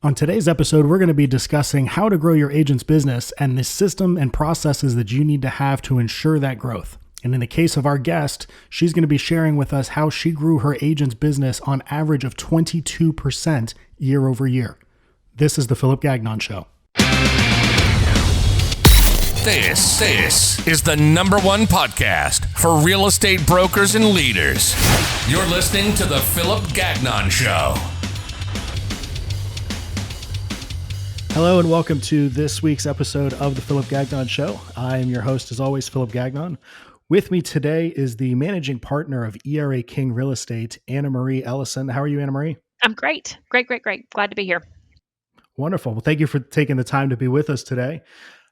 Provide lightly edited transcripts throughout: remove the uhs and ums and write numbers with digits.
On today's episode, we're going to be discussing how to grow your agent's business and the system and processes that you need to have to ensure that growth. And in the case of our guest, she's going to be sharing with us how she grew her agent's business on average of 22% year over year. This is the Philip Gagnon Show. This is the #1 podcast for real estate brokers and leaders. You're listening to the Philip Gagnon Show. Hello and welcome to this week's episode of the Philip Gagnon Show. I am your host, as always, Philip Gagnon. With me today is the managing partner of ERA King Real Estate, Anna Marie Ellison. How are you, Anna Marie? I'm great. Great. Glad to be here. Wonderful. Well, thank you for taking the time to be with us today.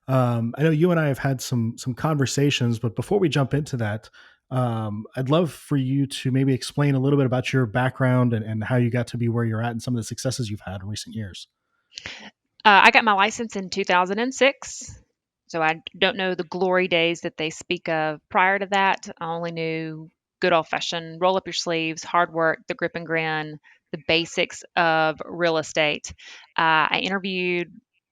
I know you and I have had some conversations, but before we jump into that, I'd love for you to maybe explain a little bit about your background and how you got to be where you're at and some of the successes you've had in recent years. I got my license in 2006, so I don't know the glory days that they speak of. Prior to that, I only knew good old-fashioned roll up your sleeves, hard work, the grip and grin, the basics of real estate. I interviewed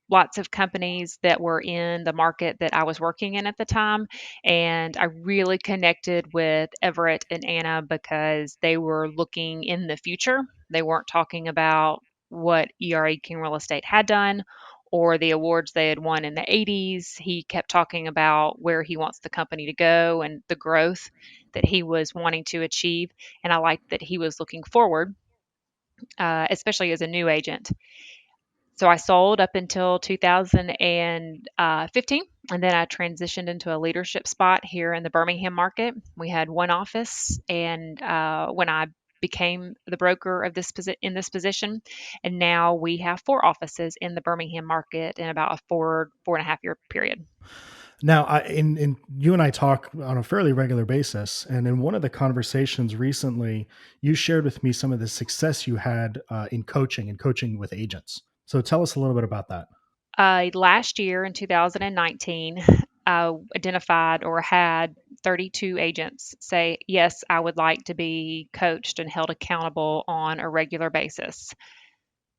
lots of companies that were in the market that I was working in at the time, and I really connected with Everett and Anna because they were looking in the future. They weren't talking about what ERA King Real Estate had done or the awards they had won in the 80s. He kept talking about where he wants the company to go and the growth that he was wanting to achieve. And I liked that he was looking forward, especially as a new agent. So I sold up until 2015, and then I transitioned into a leadership spot here in the Birmingham market. We had one office, and when I became the broker of in this position, and now we have 4 offices in the Birmingham market in about a 4.5 year period. Now, in you and I talk on a fairly regular basis, and in one of the conversations recently, you shared with me some of the success you had in coaching with agents. So tell us a little bit about that. Last year in 2019, I identified or had 32 agents say, yes, I would like to be coached and held accountable on a regular basis.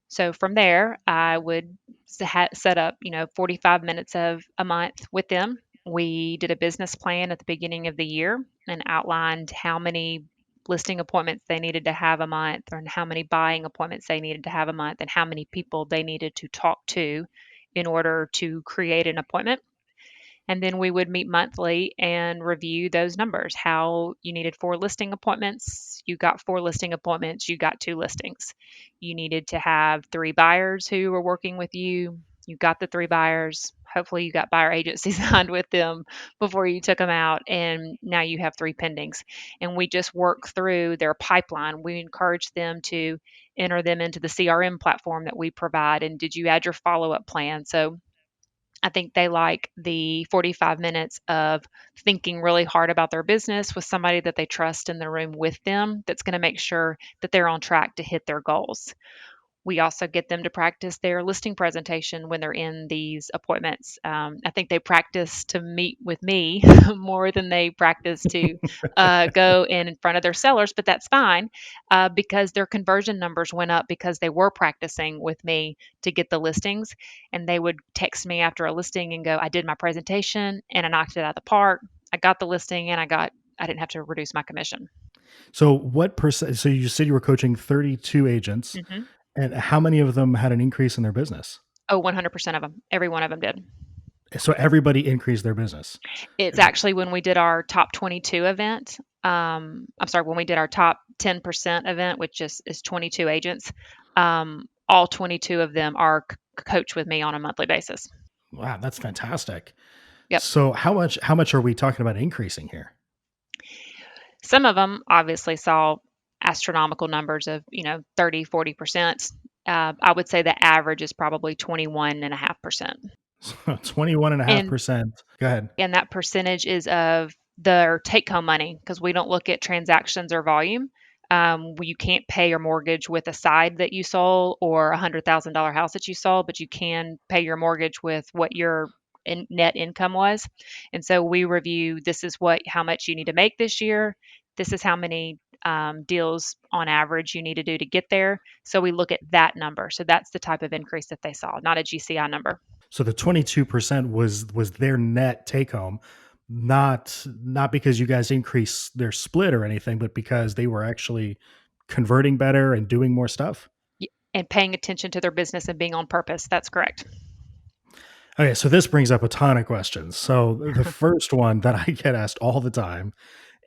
So from there, I would set up, 45 minutes of a month with them. We did a business plan at the beginning of the year and outlined how many listing appointments they needed to have a month, and how many buying appointments they needed to have a month, and how many people they needed to talk to in order to create an appointment. And then we would meet monthly and review those numbers. How you needed 4 listing appointments, you got 4 listing appointments, you got 2 listings. You needed to have 3 buyers who were working with you, you got the 3 buyers. Hopefully you got buyer agency signed with them before you took them out, and now you have 3 pendings. And we just work through their pipeline. We encourage them to enter them into the CRM platform that we provide. And did you add your follow-up plan? So I think they like the 45 minutes of thinking really hard about their business with somebody that they trust in the room with them that's going to make sure that they're on track to hit their goals. We also get them to practice their listing presentation when they're in these appointments. I think they practice to meet with me more than they practice to go in front of their sellers, but that's fine because their conversion numbers went up because they were practicing with me to get the listings. And they would text me after a listing and go, I did my presentation and I knocked it out of the park. I got the listing and I didn't have to reduce my commission. So what percent? So you said you were coaching 32 agents. Mm-hmm. And how many of them had an increase in their business? Oh, 100% of them. Every one of them did. So everybody increased their business. It's actually when we did our top 22 event. When we did our top 10% event, which is 22 agents, all 22 of them are coached with me on a monthly basis. Wow, that's fantastic. Yep. So how much are we talking about increasing here? Some of them obviously saw astronomical numbers of, 30, 40%. I would say the average is probably 21.5%. So 21.5%. Go ahead. And that percentage is of their take-home money, because we don't look at transactions or volume. You can't pay your mortgage with a side that you sold or $100,000 house that you sold, but you can pay your mortgage with what your net income was. And so we review, this is how much you need to make this year. This is how many deals on average you need to do to get there. So we look at that number. So that's the type of increase that they saw, not a GCI number. So the 22% was their net take home, not because you guys increased their split or anything, but because they were actually converting better and doing more stuff? And paying attention to their business and being on purpose. That's correct. Okay, so this brings up a ton of questions. So the first one that I get asked all the time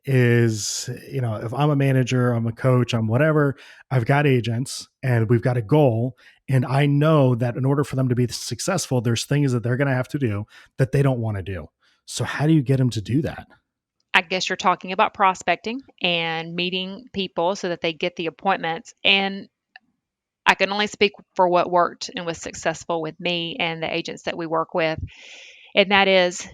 is, if I'm a manager, I'm a coach, I'm whatever, I've got agents and we've got a goal. And I know that in order for them to be successful, there's things that they're going to have to do that they don't want to do. So how do you get them to do that? I guess you're talking about prospecting and meeting people so that they get the appointments. And I can only speak for what worked and was successful with me and the agents that we work with. And that is,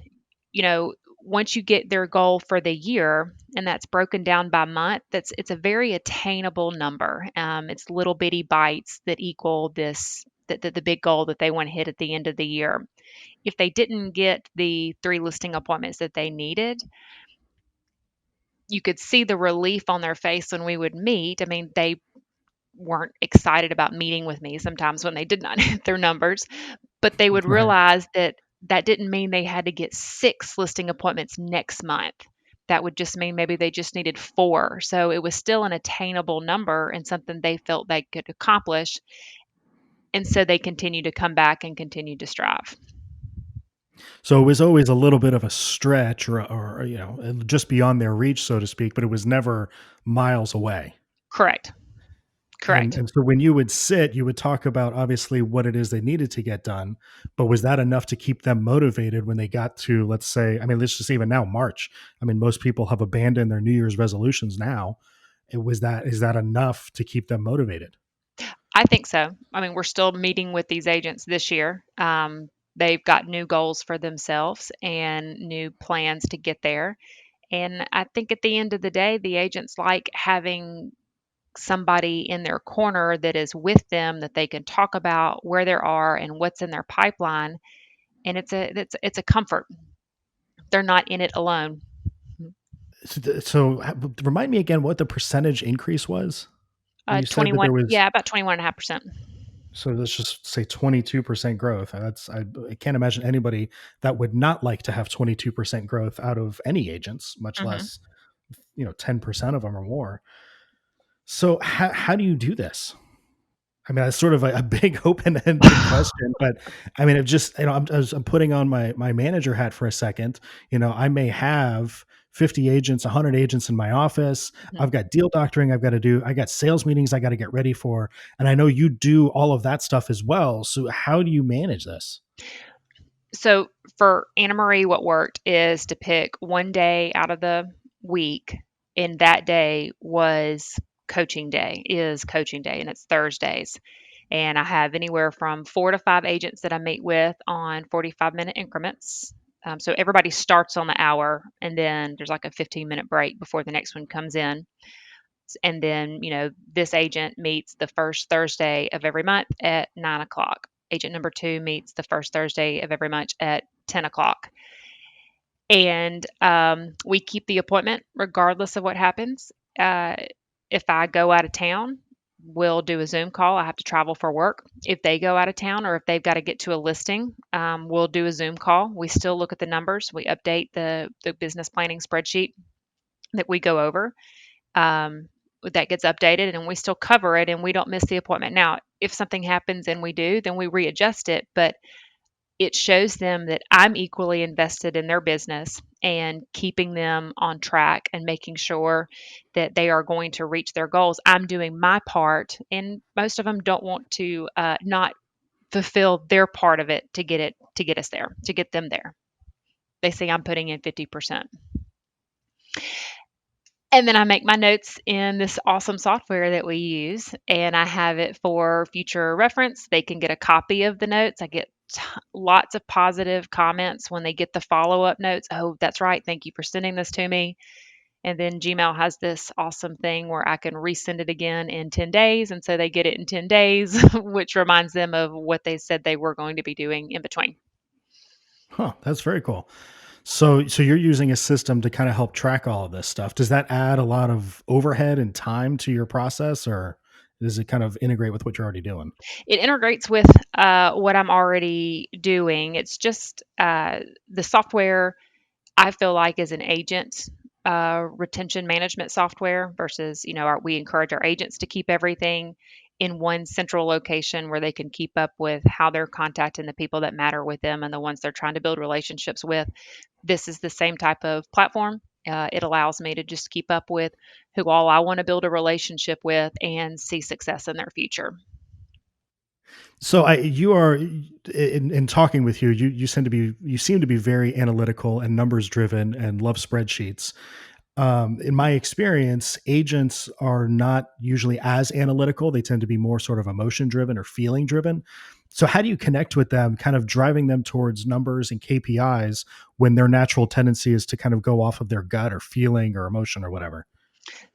you know, once you get their goal for the year and that's broken down by month, it's a very attainable number. It's little bitty bites that equal the big goal that they want to hit at the end of the year. If they didn't get the 3 listing appointments that they needed, you could see the relief on their face when we would meet. I mean, they weren't excited about meeting with me sometimes when they did not hit their numbers, but they would Right. realize that that didn't mean they had to get 6 listing appointments next month. That would just mean maybe they just needed 4. So it was still an attainable number and something they felt they could accomplish. And so they continued to come back and continue to strive. So it was always a little bit of a stretch or just beyond their reach, so to speak, but it was never miles away. Correct. And Correct. and so when you would sit, you would talk about obviously what it is they needed to get done, but was that enough to keep them motivated when they got to, let's say, I mean, let's just even now March. I mean, most people have abandoned their New Year's resolutions now. Is that enough to keep them motivated? I think so. I mean, we're still meeting with these agents this year. They've got new goals for themselves and new plans to get there. And I think at the end of the day, the agents like having somebody in their corner that is with them that they can talk about where they are and what's in their pipeline. And it's a comfort. They're not in it alone. Remind me again what the percentage increase was when you said that 21, there was. yeah, about 21.5%. So let's just say 22% growth. I can't imagine anybody that would not like to have 22% growth out of any agents, much Hmm. less 10% of them or more. So how do you do this? I mean, that's sort of a big open-ended question, but I mean, I'm putting on my manager hat for a second. I may have 50 agents, 100 agents in my office. I've got deal doctoring I got sales meetings I got to get ready for. And I know you do all of that stuff as well. So how do you manage this? So for Anna Marie, what worked is to pick one day out of the week, and that day is coaching day, and it's Thursdays. And I have anywhere from 4 to 5 agents that I meet with on 45-minute increments. So everybody starts on the hour, and then there's like a 15-minute break before the next one comes in. And then, this agent meets the first Thursday of every month at 9 o'clock. Agent number 2 meets the first Thursday of every month at 10 o'clock. And we keep the appointment regardless of what happens. Uh, if I go out of town, we'll do a Zoom call. I have to travel for work. If they go out of town or if they've got to get to a listing, we'll do a Zoom call. We still look at the numbers. We update the business planning spreadsheet that we go over. That gets updated and we still cover it and we don't miss the appointment. Now, if something happens and we do, then we readjust it, but it shows them that I'm equally invested in their business and keeping them on track and making sure that they are going to reach their goals. I'm doing my part, and most of them don't want to not fulfill their part of it to get us there, to get them there. They say I'm putting in 50%. And then I make my notes in this awesome software that we use, and I have it for future reference. They can get a copy of the notes. I get lots of positive comments when they get the follow up notes. Oh, that's right. Thank you for sending this to me. And then Gmail has this awesome thing where I can resend it again in 10 days. And so they get it in 10 days, which reminds them of what they said they were going to be doing in between. Huh, that's very cool. So you're using a system to kind of help track all of this stuff. Does that add a lot of overhead and time to your process, or does it kind of integrate with what you're already doing? It integrates with what I'm already doing. It's just the software I feel like is an agent retention management software versus, we encourage our agents to keep everything in one central location where they can keep up with how they're contacting the people that matter with them and the ones they're trying to build relationships with. This is the same type of platform. It allows me to just keep up with who all I want to build a relationship with and see success in their future. So you are in talking with you, you seem to be very analytical and numbers driven and love spreadsheets. In my experience, agents are not usually as analytical. They tend to be more sort of emotion driven or feeling driven. So how do you connect with them, kind of driving them towards numbers and KPIs when their natural tendency is to kind of go off of their gut or feeling or emotion or whatever?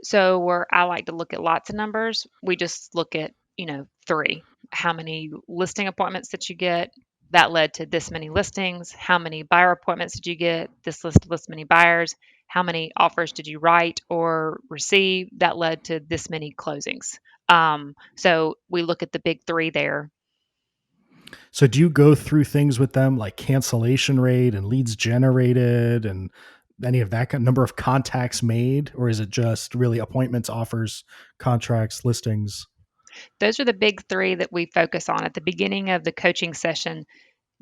So where I like to look at lots of numbers, we just look at, three. How many listing appointments did you get? That led to this many listings. How many buyer appointments did you get? This many buyers. How many offers did you write or receive? That led to this many closings. So we look at the big three there. So do you go through things with them like cancellation rate and leads generated and any of that kind number of contacts made, or is it just really appointments, offers, contracts, listings? Those are the big three that we focus on at the beginning of the coaching session.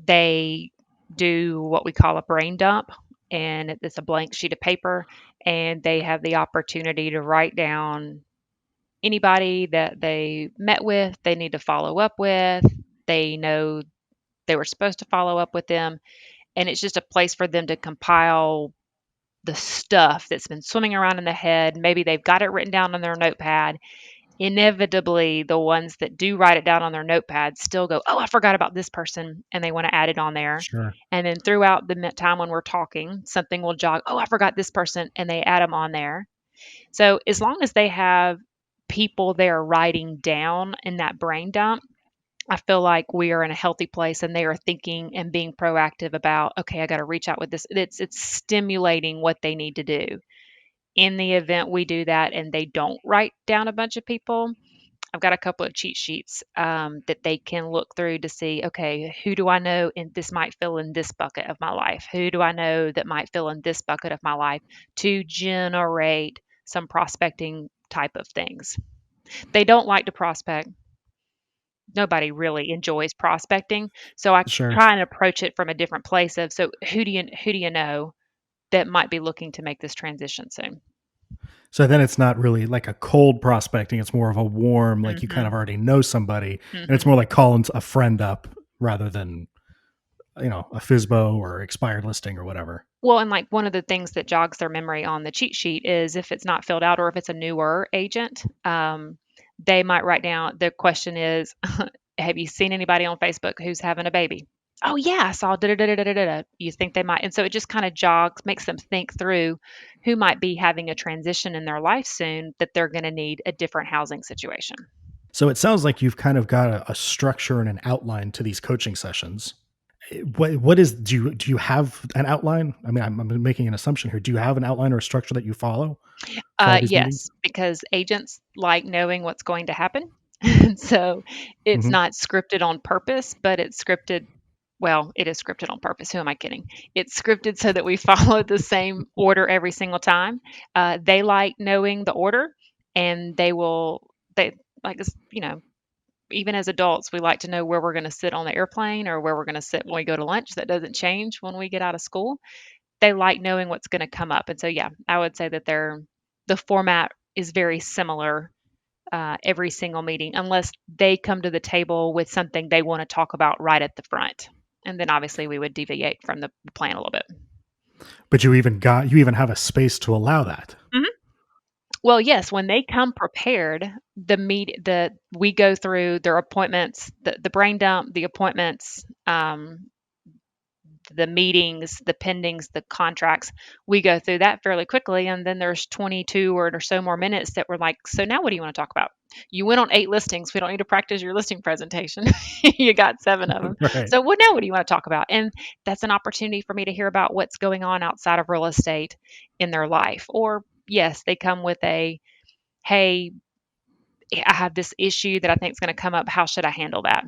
They do what we call a brain dump, and it's a blank sheet of paper, and they have the opportunity to write down anybody that they met with, they need to follow up with, they know they were supposed to follow up with them, and it's just a place for them to compile the stuff that's been swimming around in the head. Maybe they've got it written down on their notepad. Inevitably, the ones that do write it down on their notepad still go, "Oh, I forgot about this person," and they want to add it on there. Sure. And then throughout the time when we're talking, something will jog, "Oh, I forgot this person," and they add them on there. So as long as they have people they're writing down in that brain dump, I feel like we are in a healthy place and they are thinking and being proactive about, okay, I got to reach out with this. It's stimulating what they need to do. In the event we do that and they don't write down a bunch of people, I've got a couple of cheat sheets that they can look through to see, okay, who do I know and this might fill in this bucket of my life? Who do I know that might fill in this bucket of my life to generate some prospecting type of things? They don't like to prospect. Nobody really enjoys prospecting. So I Sure. try and approach it from a different place of, so who do you know that might be looking to make this transition soon? So then it's not really like a cold prospecting. It's more of a warm, like you kind of Mhm. already know somebody, and it's Mhm. more like calling a friend up rather than a FISBO or expired listing or whatever. Well, and like one of the things that jogs their memory on the cheat sheet is if it's not filled out or if it's a newer agent, they might write down the question is, have you seen anybody on Facebook who's having a baby? Oh yeah, I saw da da da da da da. You think they might, and so it just kind of jogs, makes them think through who might be having a transition in their life soon that they're going to need a different housing situation. So it sounds like you've kind of got a structure and an outline to these coaching sessions. What is do you have an outline? I mean, I'm making an assumption here. Do you have an outline or a structure that you follow for all these meetings? Yes, because agents like knowing what's going to happen. And so it's Hmm. not scripted on purpose, but it's scripted. Well, it is scripted on purpose. Who am I kidding? It's scripted so that we follow the same order every single time. They like knowing the order, and they like, even as adults, we like to know where we're going to sit on the airplane or where we're going to sit when we go to lunch. That doesn't change when we get out of school. They like knowing what's going to come up. And so, yeah, I would say that the format is very similar every single meeting, unless they come to the table with something they want to talk about right at the front. And then obviously we would deviate from the plan a little bit. But you even have a space to allow that. Mhm. Well, yes, when they come prepared, we go through their appointments, the brain dump, the appointments, the meetings, the pendings, the contracts, we go through that fairly quickly. And then there's 22 or so more minutes that we're like, so now what do you want to talk about? You went on 8 listings. We don't need to practice your listing presentation. You got 7 of them. Right. So what do you want to talk about? And that's an opportunity for me to hear about what's going on outside of real estate in their life. Or yes, they come with a, hey, I have this issue that I think is going to come up. How should I handle that?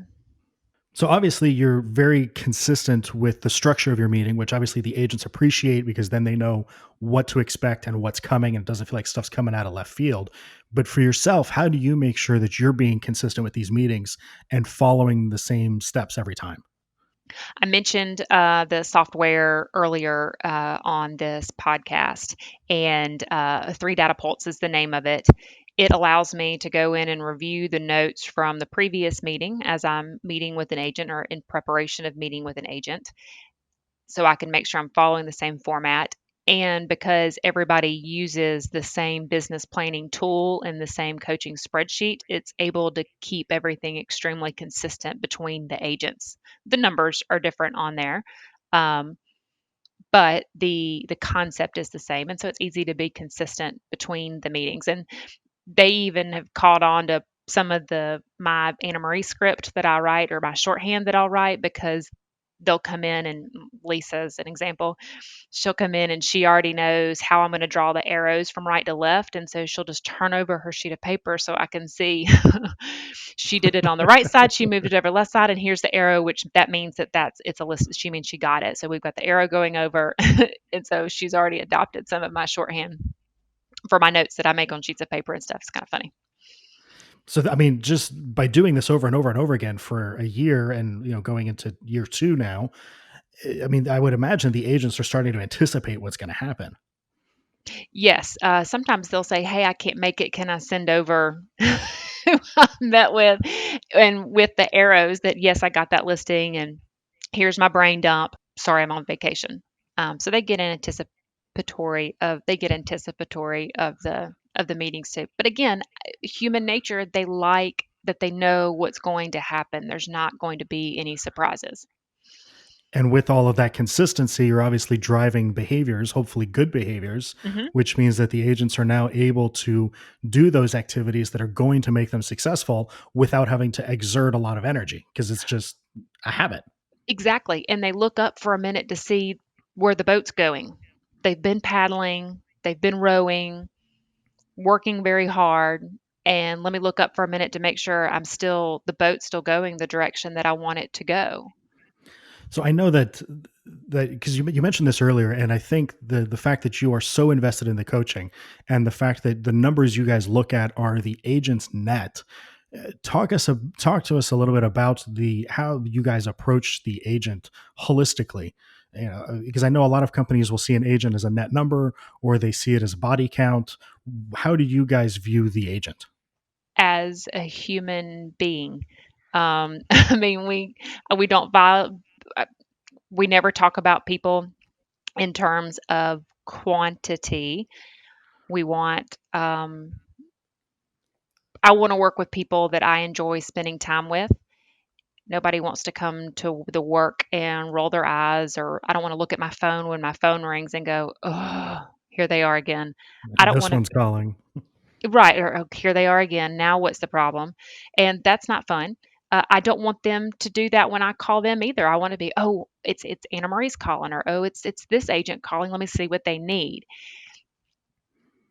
So obviously you're very consistent with the structure of your meeting, which obviously the agents appreciate because then they know what to expect and what's coming and it doesn't feel like stuff's coming out of left field. But for yourself, how do you make sure that you're being consistent with these meetings and following the same steps every time? I mentioned the software earlier on this podcast, and 3 Data Pulse is the name of it. It allows me to go in and review the notes from the previous meeting as I'm meeting with an agent or in preparation of meeting with an agent, so I can make sure I'm following the same format. And because everybody uses the same business planning tool and the same coaching spreadsheet, it's able to keep everything extremely consistent between the agents. The numbers are different on there, um, but the concept is the same, and so it's easy to be consistent between the meetings. And they even have caught on to some of the my Anna Marie script that I write or my shorthand that I'll write because they'll come in and Lisa's an example. She'll come in and she already knows how I'm going to draw the arrows from right to left. And so she'll just turn over her sheet of paper so I can see she did it on the right side. She moved it over left side. And here's the arrow, which that means it's a list. She means she got it. So we've got the arrow going over. And so she's already adopted some of my shorthand for my notes that I make on sheets of paper and stuff. It's kind of funny. So, I mean, just by doing this over and over and over again for a year and, going into year 2 now, I mean, I would imagine the agents are starting to anticipate what's going to happen. Yes. Sometimes they'll say, hey, I can't make it. Can I send over who I met with? And with the arrows that, yes, I got that listing and here's my brain dump. Sorry, I'm on vacation. So they get anticipatory of the meetings too. But again, human nature, they like that they know what's going to happen. There's not going to be any surprises. And with all of that consistency, you're obviously driving behaviors, hopefully good behaviors, Hmm. which means that the agents are now able to do those activities that are going to make them successful without having to exert a lot of energy because it's just a habit. Exactly. And they look up for a minute to see where the boat's going. They've been paddling, they've been rowing, working very hard. And let me look up for a minute to make sure the boat's still going the direction that I want it to go. So I know that because you mentioned this earlier, and I think the fact that you are so invested in the coaching and the fact that the numbers you guys look at are the agent's net. Talk to us a little bit about the how you guys approach the agent holistically. Because I know a lot of companies will see an agent as a net number or they see it as body count. How do you guys view the agent? As a human being, I mean, we don't buy, we never talk about people in terms of quantity. We want, I want to work with people that I enjoy spending time with. Nobody wants to come to the work and roll their eyes, or I don't want to look at my phone when my phone rings and go, oh, here they are again. I don't This want to, one's calling. right, or oh, here they are again. Now what's the problem? And that's not fun. I don't want them to do that when I call them either. I want to be, oh, it's Anna Marie's calling, or oh, it's this agent calling. Let me see what they need.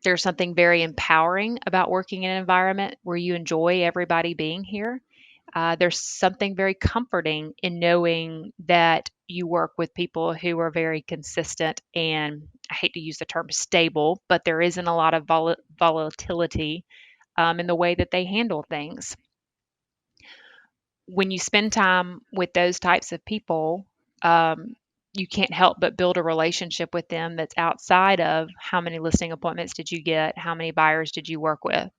There's something very empowering about working in an environment where you enjoy everybody being here. There's something very comforting in knowing that you work with people who are very consistent and I hate to use the term stable, but there isn't a lot of volatility in the way that they handle things. When you spend time with those types of people, um, you can't help but build a relationship with them that's outside of how many listing appointments did you get, how many buyers did you work with,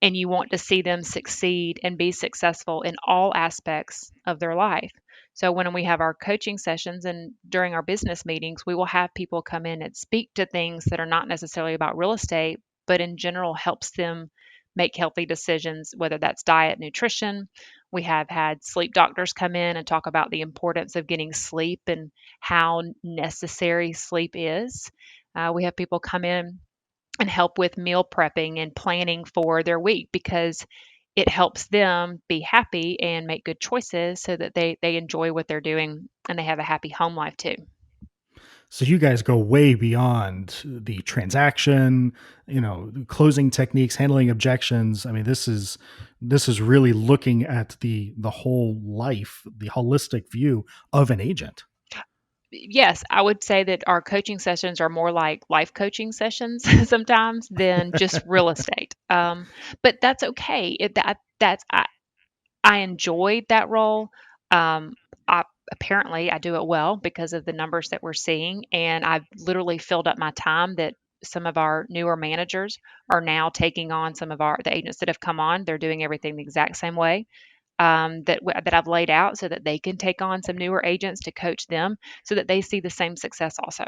and you want to see them succeed and be successful in all aspects of their life. So when we have our coaching sessions and during our business meetings, we will have people come in and speak to things that are not necessarily about real estate, but in general helps them make healthy decisions, whether that's diet, nutrition. We have had sleep doctors come in and talk about the importance of getting sleep and how necessary sleep is. We have people come in and help with meal prepping and planning for their week because it helps them be happy and make good choices so that they enjoy what they're doing and they have a happy home life too. So you guys go way beyond the transaction, closing techniques, handling objections. I mean, this is really looking at the whole life, the holistic view of an agent. Yes, I would say that our coaching sessions are more like life coaching sessions sometimes than just real estate. But that's okay. I enjoyed that role. Um, apparently, I do it well because of the numbers that we're seeing, and I've literally filled up my time that some of our newer managers are now taking on some of the agents that have come on. They're doing everything the exact same way that I've laid out, so that they can take on some newer agents to coach them, so that they see the same success also.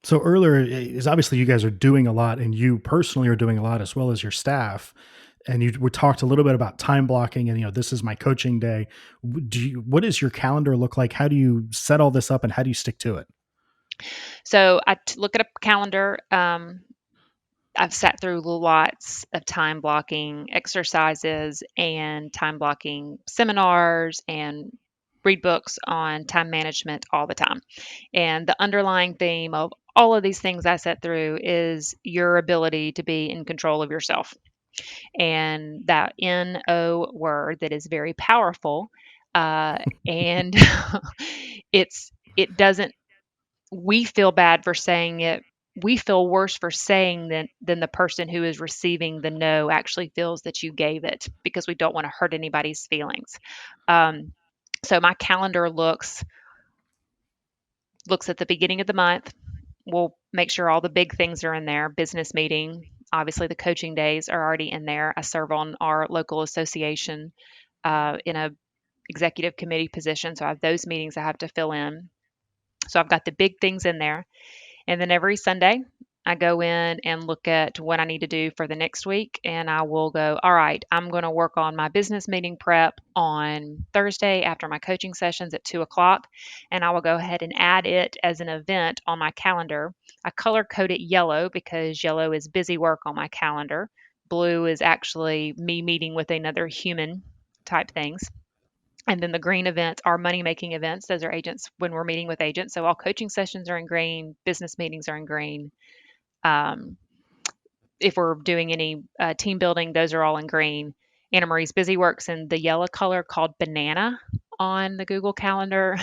So earlier is obviously you guys are doing a lot, and you personally are doing a lot as well as your staff. And we talked a little bit about time blocking, and this is my coaching day. What does your calendar look like? How do you set all this up, and how do you stick to it? So I look at a calendar. I've sat through lots of time blocking exercises and time blocking seminars and read books on time management all the time. And the underlying theme of all of these things I set through is your ability to be in control of yourself. And that NO word that is very powerful. And it doesn't, we feel bad for saying it. We feel worse for saying than the person who is receiving the no actually feels that you gave it, because we don't want to hurt anybody's feelings. Um, so my calendar looks at the beginning of the month. We'll make sure all the big things are in there. Business meeting, obviously the coaching days are already in there. I serve on our local association in a executive committee position, so I have those meetings I have to fill in. So I've got the big things in there. And then every Sunday, I go in and look at what I need to do for the next week. And I will go, all right, I'm going to work on my business meeting prep on Thursday after my coaching sessions at 2 o'clock. And I will go ahead and add it as an event on my calendar. I color code it yellow because yellow is busy work on my calendar. Blue is actually me meeting with another human type things. And then the green events are money making events. Those are agents when we're meeting with agents. So all coaching sessions are in green, business meetings are in green. Um, if we're doing any team building, those are all in green. Anna Marie's busy works in the yellow color called banana on the Google Calendar.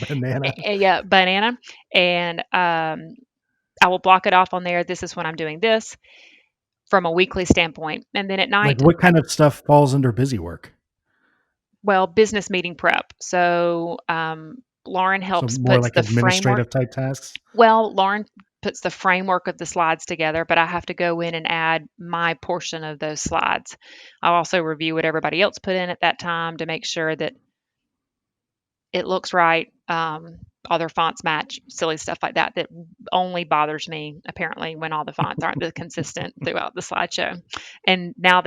Banana. Yeah, banana. And I will block it off on there. This is when I'm doing this from a weekly standpoint. And then at Like, night, what kind of stuff falls under busy work? well, business meeting prep. So Lauren So helps more puts like the framework. administrative type tasks. Well, Lauren puts the framework of the slides together, but I have to go in and add my portion of those slides. I'll also review what everybody else put in at that time to make sure that it looks right. All their fonts match, silly stuff like that, that only bothers me apparently when all the fonts aren't consistent throughout the slideshow. And now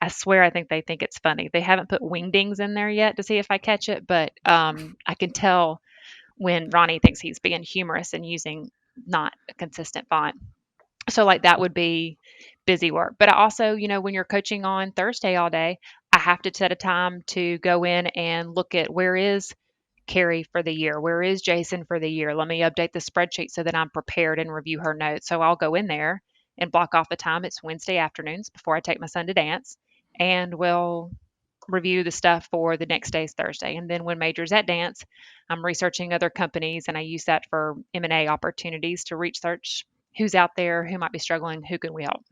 I swear, I think they think it's funny. They haven't put wingdings in there yet to see if I catch it, but I can tell when Ronnie thinks he's being humorous and using not a consistent font. So like that would be busy work. But I also, when you're coaching on Thursday all day, I have to set a time to go in and look at where is Carrie for the year? Where is Jason for the year? Let me update the spreadsheet so that I'm prepared and review her notes. So I'll go in there and block off the time. It's Wednesday afternoons before I take my son to dance, and we'll review the stuff for the next day's Thursday. And then when Major's at dance, I'm researching other companies, and I use that for M&A opportunities to research who's out there, who might be struggling, who can we help.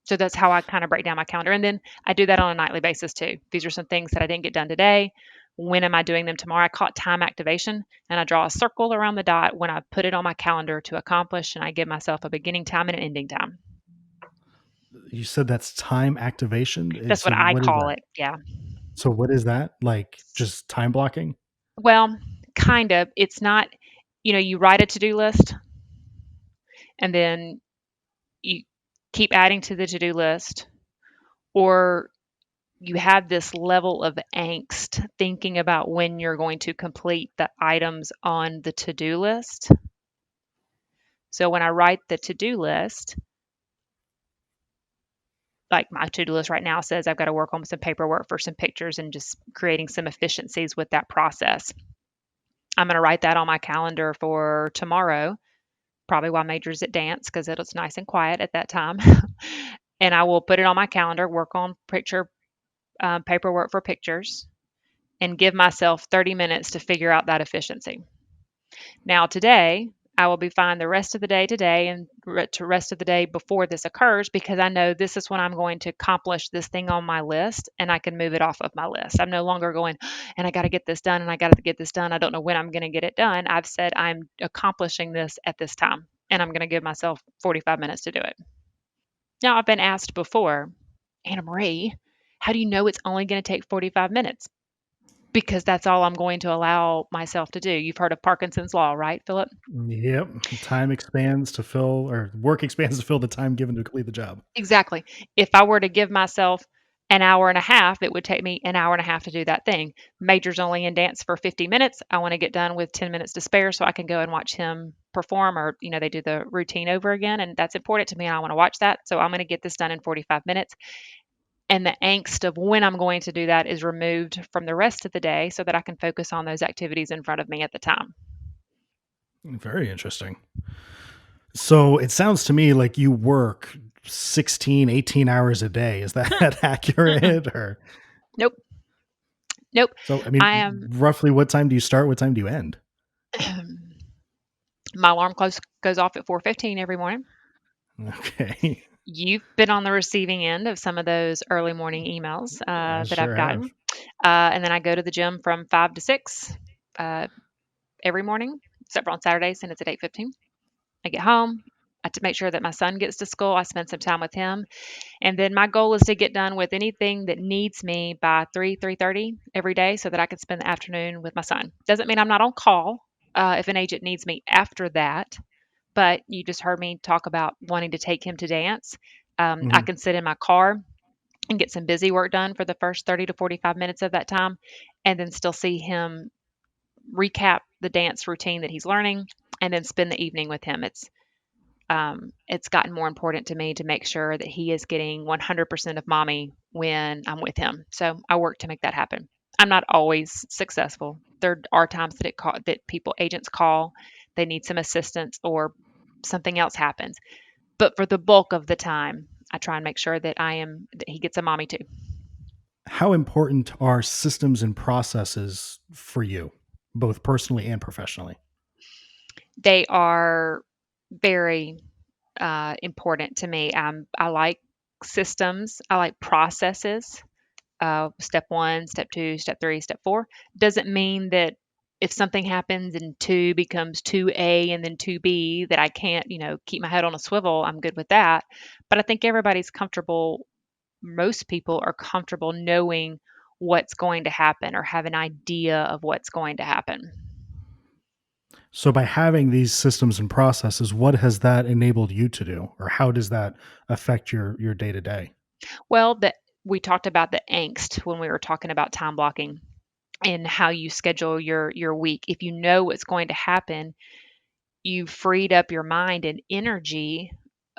So that's how I kind of break down my calendar. And then I do that on a nightly basis too. These are some things that I didn't get done today. When am I doing them tomorrow? I call it time activation, and I draw a circle around the dot when I put it on my calendar to accomplish, and I give myself a beginning time and an ending time. You said that's time activation. That's So what I what is call that? it. Yeah. So what is that? Like just time blocking? Well, kind of. It's not, you write a to do list and then you keep adding to the to-do list, or you have this level of angst thinking about when you're going to complete the items on the to-do list. So when I write the to-do list, like my to-do list right now says I've got to work on some paperwork for some pictures and just creating some efficiencies with that process. I'm going to write that on my calendar for tomorrow, probably while Major's at dance because it's nice and quiet at that time. And I will put it on my calendar, work on paperwork for pictures, and give myself 30 minutes to figure out that efficiency. Now, today, I will be fine the rest of the day today and the rest of the day before this occurs because I know this is when I'm going to accomplish this thing on my list and I can move it off of my list. I'm no longer going, and I got to get this done and I got to get this done. I don't know when I'm going to get it done. I've said I'm accomplishing this at this time and I'm going to give myself 45 minutes to do it. Now, I've been asked before, Anna Marie, how do you know it's only going to take 45 minutes? Because that's all I'm going to allow myself to do. You've heard of Parkinson's law, right, Philip? Yep. Time expands to fill, or work expands to fill the time given to complete the job. Exactly. If I were to give myself an hour and a half, it would take me an hour and a half to do that thing. Major's only in dance for 50 minutes. I want to get done with 10 minutes to spare so I can go and watch him perform, or, they do the routine over again. And that's important to me. And I want to watch that. So I'm going to get this done in 45 minutes. And the angst of when I'm going to do that is removed from the rest of the day so that I can focus on those activities in front of me at the time. Very interesting. So it sounds to me like you work 16, 18 hours a day. Is that accurate? Or Nope. Nope. so, I mean, I am. roughly what time do you start? What time do you end? My alarm goes off at 4:15 every morning. Okay. You've been on the receiving end of some of those early morning emails I that I've sure have. gotten. And then I go to the gym from 5 to 6 every morning, except for on Saturdays, and it's at 8:15. I get home. I have to make sure that my son gets to school. I spend some time with him. And then my goal is to get done with anything that needs me by 3:30 every day so that I can spend the afternoon with my son. Doesn't mean I'm not on call if an agent needs me after that, but you just heard me talk about wanting to take him to dance. I can sit in my car and get some busy work done for the first 30 to 45 minutes of that time and then still see him recap the dance routine that he's learning and then spend the evening with him. It's gotten more important to me to make sure that he is getting 100% of mommy when I'm with him. So I work to make that happen. I'm not always successful. There are times that agents call, they need some assistance or something else happens. But for the bulk of the time, I try and make sure that he gets a mommy too. How important are systems and processes for you, both personally and professionally? They are very important to me. I like systems. I like processes. Step 1, step 2, step 3, step 4. Doesn't mean that if something happens and 2 becomes 2A and then 2B that I can't, keep my head on a swivel. I'm good with that. But I think everybody's comfortable. Most people are comfortable knowing what's going to happen or have an idea of what's going to happen. So by having these systems and processes, what has that enabled you to do, or how does that affect your day to day? Well, we talked about the angst when we were talking about time blocking and how you schedule your week. If you know what's going to happen, you've freed up your mind and energy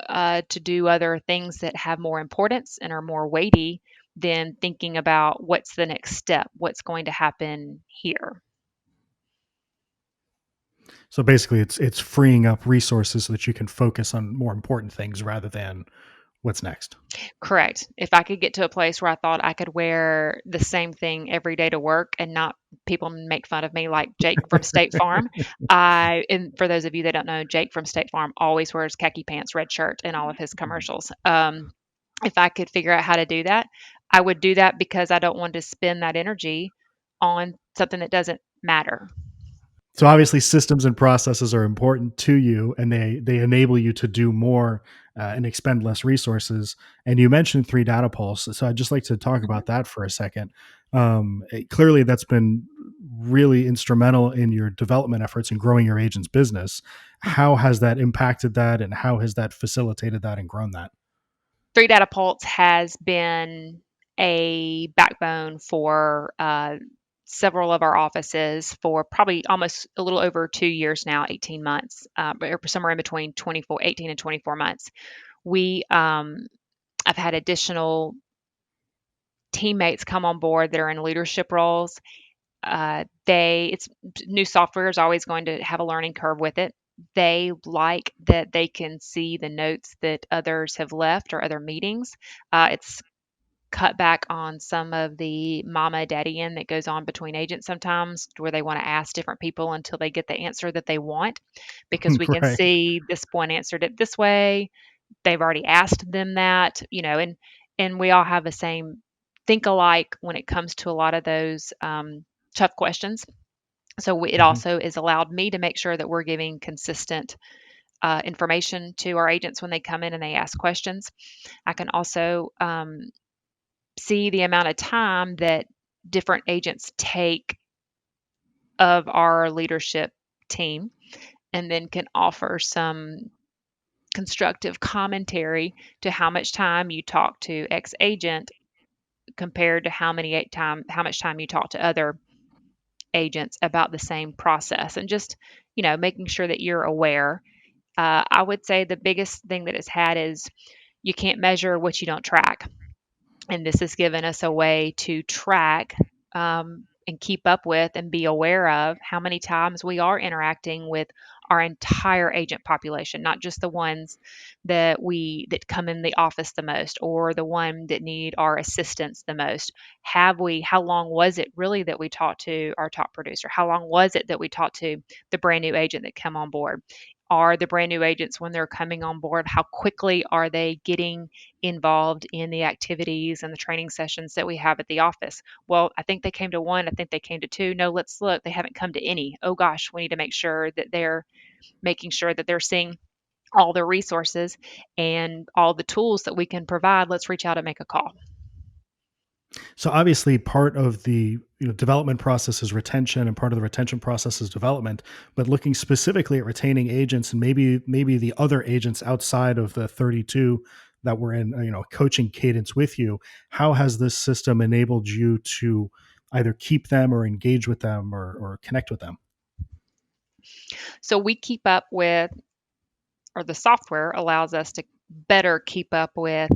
to do other things that have more importance and are more weighty than thinking about what's the next step, what's going to happen here. So basically, it's freeing up resources so that you can focus on more important things rather than what's next. Correct. If I could get to a place where I thought I could wear the same thing every day to work and not people make fun of me like Jake from State Farm, and for those of you that don't know, Jake from State Farm always wears khaki pants, red shirt in all of his commercials. If I could figure out how to do that, I would do that because I don't want to spend that energy on something that doesn't matter. So obviously, systems and processes are important to you, and they enable you to do more and expend less resources. And you mentioned 3 data pulse, so I'd just like to talk Mhm. about that for a second. Clearly, that's been really instrumental in your development efforts and growing your agent's business. Mhm. How has that impacted that, and how has that facilitated that and grown that? Free Data Pulse has been a backbone for several of our offices for probably almost a little over 2 years now, 18 months, or somewhere in between 18 and 24 months. I've had additional teammates come on board that are in leadership roles. It's new software is always going to have a learning curve with it. They like that they can see the notes that others have left or other meetings. It's cut back on some of the mama daddy in that goes on between agents sometimes, where they want to ask different people until they get the answer that they want, because we can Right. see this one answered it this way. They've already asked them that, and we all have the same think alike when it comes to a lot of those tough questions. So it Mhm. also has allowed me to make sure that we're giving consistent information to our agents when they come in and they ask questions. I can also see the amount of time that different agents take of our leadership team, and then can offer some constructive commentary to how much time you talk to X agent compared to how much time you talk to other agents about the same process, and just making sure that you're aware. I would say the biggest thing that it's had is you can't measure what you don't track. And this has given us a way to track and keep up with and be aware of how many times we are interacting with our entire agent population, not just the ones that come in the office the most or the one that need our assistance the most. How long was it really that we talked to our top producer? How long was it that we talked to the brand new agent that come on board? Are the brand new agents, when they're coming on board, how quickly are they getting involved in the activities and the training sessions that we have at the office? Well, I think they came to one. I think they came to two. No, let's look. They haven't come to any. Oh gosh, we need to make sure that they're making sure that they're seeing all the resources and all the tools that we can provide. Let's reach out and make a call. So obviously, part of the development process is retention, and part of the retention process is development. But looking specifically at retaining agents, and maybe the other agents outside of the 32 that were in coaching cadence with you, how has this system enabled you to either keep them or engage with them or connect with them? So we keep up with, or the software allows us to better keep up with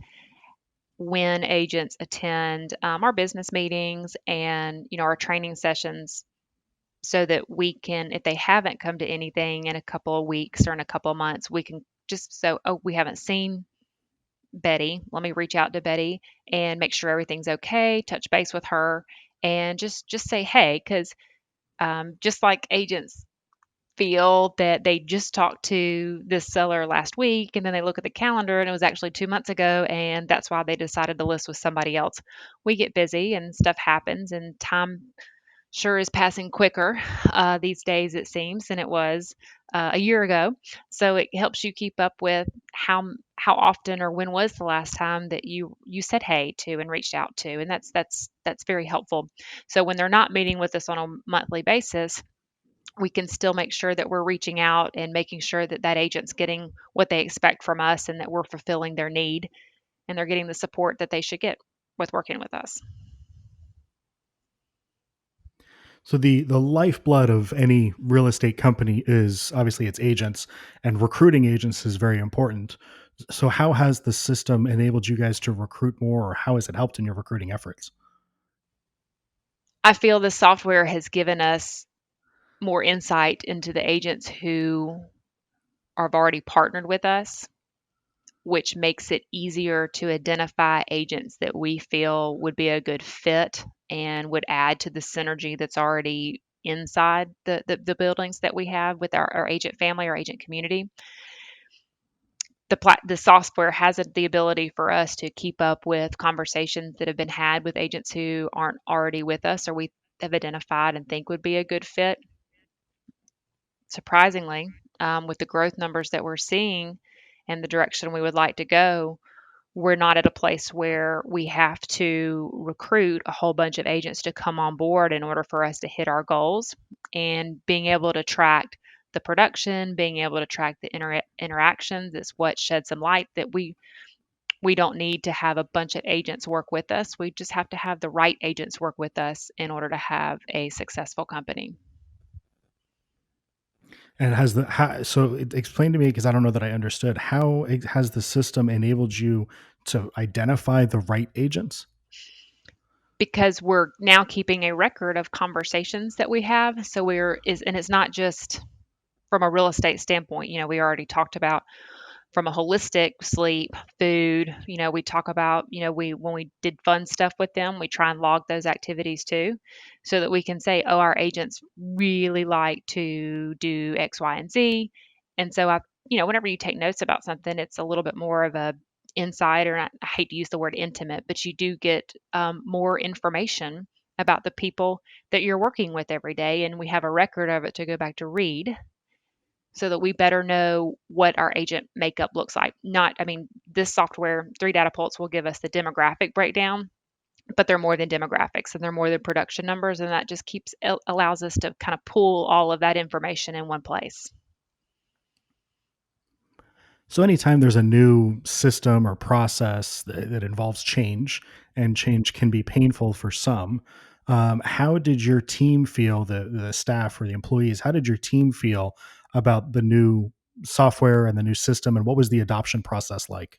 when agents attend our business meetings and our training sessions, so that we can, if they haven't come to anything in a couple of weeks or in a couple of months, we can just so, oh, we haven't seen Betty. Let me reach out to Betty and make sure everything's okay, touch base with her, and just say hey, because just like agents feel that they just talked to this seller last week and then they look at the calendar and it was actually 2 months ago, and that's why they decided to list with somebody else. We get busy and stuff happens, and time sure is passing quicker these days, it seems, than it was a year ago. So it helps you keep up with how often or when was the last time that you said hey to and reached out to, and that's very helpful. So when they're not meeting with us on a monthly basis, we can still make sure that we're reaching out and making sure that that agent's getting what they expect from us, and that we're fulfilling their need and they're getting the support that they should get with working with us. So the lifeblood of any real estate company is obviously its agents, and recruiting agents is very important. So how has the system enabled you guys to recruit more, or how has it helped in your recruiting efforts? I feel the software has given us more insight into the agents who have already partnered with us, which makes it easier to identify agents that we feel would be a good fit and would add to the synergy that's already inside the buildings that we have with our agent family, our agent community. The software has the ability for us to keep up with conversations that have been had with agents who aren't already with us or we have identified and think would be a good fit. Surprisingly, with the growth numbers that we're seeing and the direction we would like to go, we're not at a place where we have to recruit a whole bunch of agents to come on board in order for us to hit our goals. And being able to track the production, being able to track the interactions is what shed some light that We don't need to have a bunch of agents work with us. We just have to have the right agents work with us in order to have a successful company. And has the so explain to me, because I don't know that I understood, how has the system enabled you to identify the right agents? Because we're now keeping a record of conversations that we have. So and it's not just from a real estate standpoint. We already talked about from a holistic sleep, food. We talk about, we when we did fun stuff with them, we try and log those activities too, so that we can say, oh, our agents really like to do X, Y, and Z. And so whenever you take notes about something, it's a little bit more of a insight, or I hate to use the word intimate, but you do get more information about the people that you're working with every day. And we have a record of it to go back to read, so that we better know what our agent makeup looks like. Not, I mean, this software, 3 Data Pulse, will give us the demographic breakdown, but they're more than demographics and they're more than production numbers. And that just allows us to kind of pull all of that information in one place. So anytime there's a new system or process that involves change, and change can be painful for some, how did your team feel, the staff or the employees, how did your team feel about the new software and the new system, and what was the adoption process like?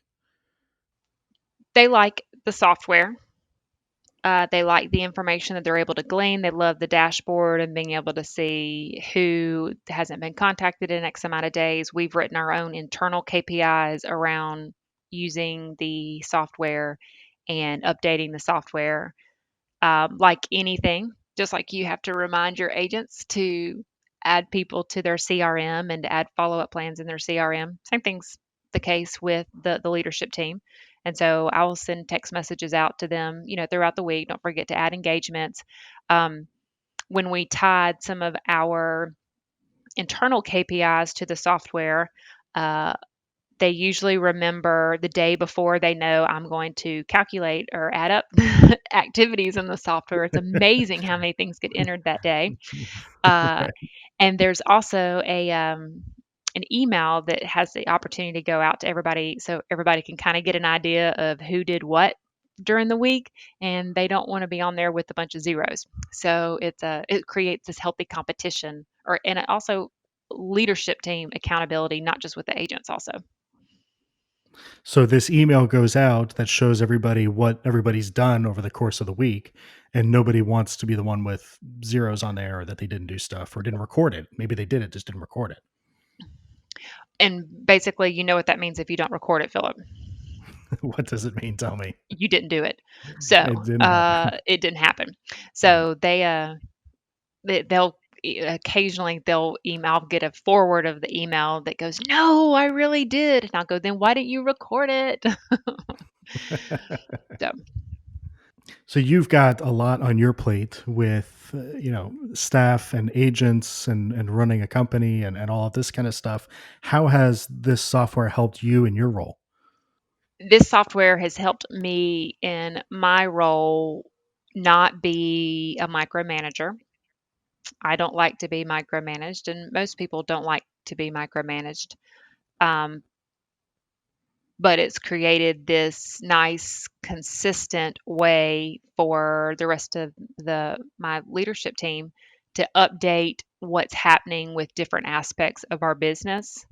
They like the software. They like the information that they're able to glean. They love the dashboard and being able to see who hasn't been contacted in X amount of days. We've written our own internal KPIs around using the software and updating the software. Like anything, just like you have to remind your agents to add people to their CRM and to add follow up plans in their CRM. Same thing's the case with the leadership team. And so I will send text messages out to them, throughout the week. Don't forget to add engagements. Um, when we tied some of our internal KPIs to the software, uh, they usually remember the day before. They know I'm going to calculate or add up activities in the software. It's amazing how many things get entered that day. Uh, Right. and there's also an email that has the opportunity to go out to everybody, so everybody can kind of get an idea of who did what during the week, and they don't want to be on there with a bunch of zeros. So it creates this healthy competition, and it also leadership team accountability, not just with the agents also. So this email goes out that shows everybody what everybody's done over the course of the week, and nobody wants to be the one with zeros on there, or that they didn't do stuff or didn't record it. Maybe they did it, just didn't record it. And basically, you know what that means if you don't record it, Philip. What does it mean? Tell me. You didn't do it. So It didn't happen. it didn't happen. Right. So they'll occasionally they'll email. I'll get a forward of the email that goes, "No, I really did," and I'll go, "Then why didn't you record it?" So So you've got a lot on your plate with staff and agents, and running a company, and all of this kind of stuff. How has this software helped you in your role? this software has helped me in my role not be a micromanager. I don't like to be micromanaged, and most people don't like to be micromanaged. Um, but it's created this nice, consistent way for the rest of my leadership team to update what's happening with different aspects of our business.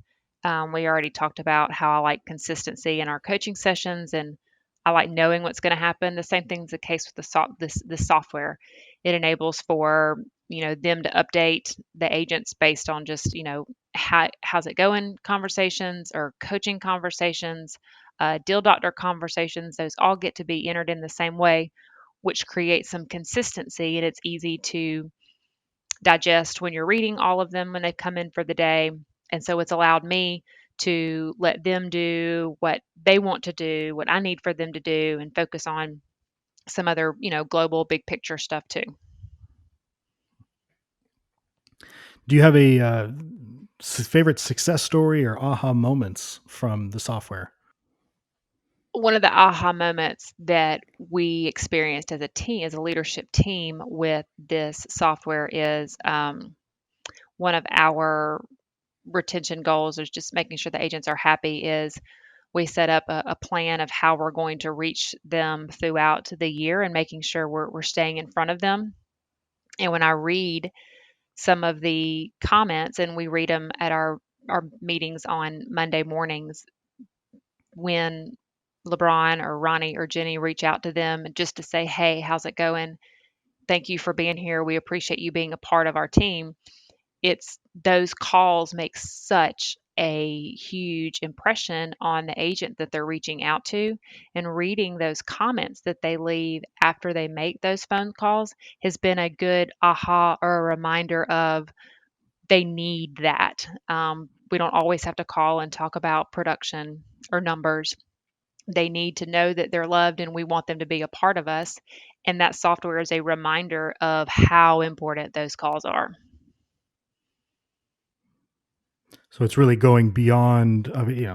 We already talked about how I like consistency in our coaching sessions, and I like knowing what's going to happen. The same thing's the case with this software. It enables for them to update the agents based on just how's it going conversations, or coaching conversations, deal doctor conversations. Those all get to be entered in the same way, which creates some consistency, and it's easy to digest when you're reading all of them when they come in for the day. And so it's allowed me to let them do what they want to do, what I need for them to do, and focus on some other, global big picture stuff too. Do you have a favorite success story or aha moments from the software? One of the aha moments that we experienced as a team, as a leadership team with this software, is one of our retention goals is just making sure the agents are happy. Is We set up a plan of how we're going to reach them throughout the year and making sure we're staying in front of them. And when I read some of the comments, and we read them at our meetings on Monday mornings, when LeBron or Ronnie or Jenny reach out to them just to say, hey, how's it going? Thank you for being here. We appreciate you being a part of our team. It's those calls make such a huge impression on the agent that they're reaching out to, and reading those comments that they leave after they make those phone calls has been a good aha or a reminder of they need that. We don't always have to call and talk about production or numbers. They need to know that they're loved and we want them to be a part of us. And that software is a reminder of how important those calls are. So it's really going beyond, we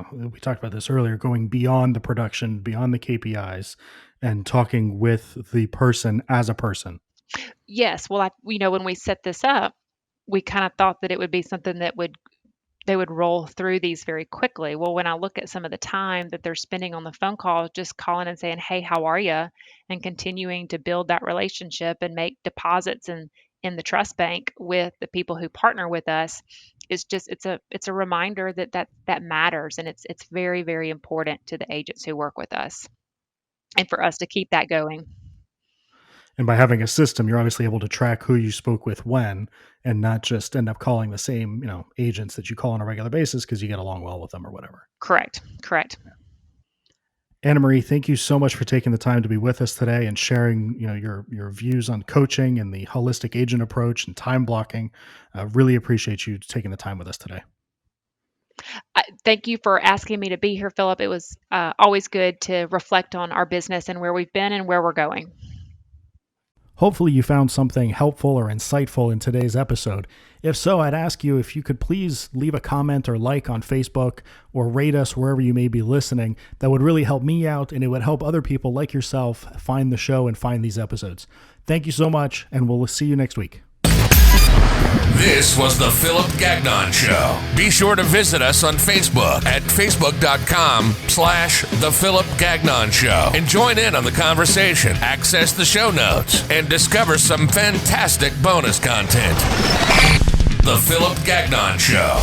talked about this earlier, going beyond the production, beyond the KPIs, and talking with the person as a person. Yes. Well, when we set this up, we kind of thought that it would be something that they would roll through these very quickly. Well, when I look at some of the time that they're spending on the phone call, just calling and saying, hey, how are you? And continuing to build that relationship and make deposits in the trust bank with the people who partner with us, it's a reminder that matters. And it's very, very important to the agents who work with us and for us to keep that going. And by having a system, you're obviously able to track who you spoke with when, and not just end up calling the same, agents that you call on a regular basis because you get along well with them or whatever. Correct. Anna Marie, thank you so much for taking the time to be with us today and sharing, your views on coaching and the holistic agent approach and time blocking. I really appreciate you taking the time with us today. Thank you for asking me to be here, Philip. It was always good to reflect on our business and where we've been and where we're going. Hopefully you found something helpful or insightful in today's episode. If so, I'd ask you if you could please leave a comment or like on Facebook or rate us wherever you may be listening. That would really help me out, and it would help other people like yourself find the show and find these episodes. Thank you so much, and we'll see you next week. This was the Philip Gagnon Show. Be sure to visit us on Facebook at facebook.com/The Philip Gagnon Show and join in on the conversation, access the show notes, and discover some fantastic bonus content. The Philip Gagnon Show.